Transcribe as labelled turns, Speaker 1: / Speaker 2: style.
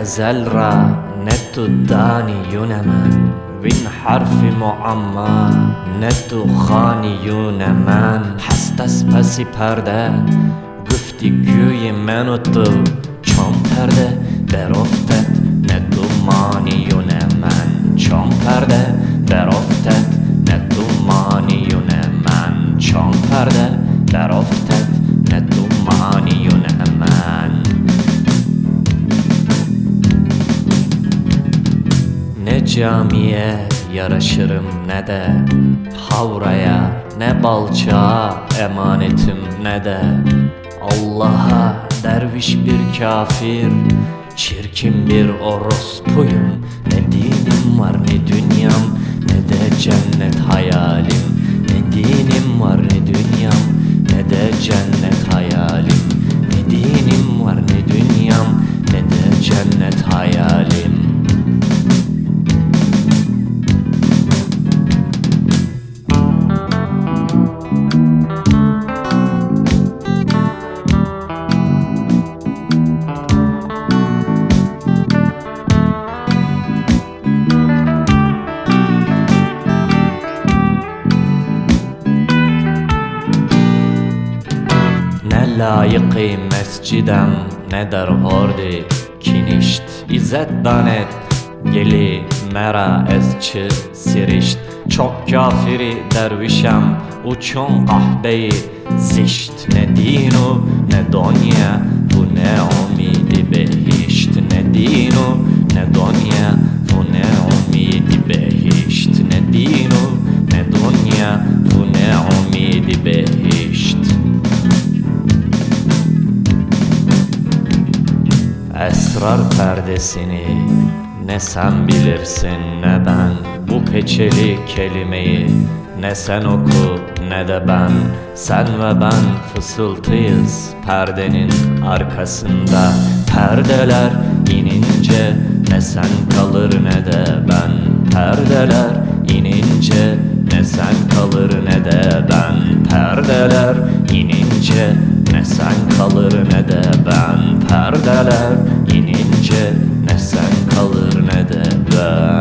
Speaker 1: ezel ra nettu dani yunemen vin harfi muamma nettu khani yunemen hastas pasi perde gufti güyi menuttu çom perde beroftet nettu mani yunemen çom perde beroftet nettu mani yunemen çom perde beroftet nettu mani yunemen. Ne camiye yaraşırım ne de havraya, ne balçağa emanetim ne de Allah'a derviş bir kafir, çirkin bir orospuyum. Ne dinim var ne dünyam, ne de cennet hayalim. Ne dinim var ne dünyam, ne de cennet hayalim. Ne dinim var ne dünyam, ne de cennet hayalim. Ne layıkı mescidem ne der hordi kinişt İzzet danet geli mera ezçi sirişt. Çok kafiri dervişem uçun kahbeyi zişt. Ne dinu ne donya bu ne umidi behişt. Ne dinu ne donya bu ne umidi behişt. Ne dinu ne donya bu ne umidi behişt. Esrar perdesini ne sen bilirsin ne ben. Bu peçeli kelimeyi ne sen oku ne de ben. Sen ve ben fısıltıyız perdenin arkasında. Perdeler inince ne sen kalır ne de ben. Perdeler inince ne sen kalır ne de ben. Perdeler inince ne sen kalır ne de ben. Perdeler inince ne sen kalır ne de ben.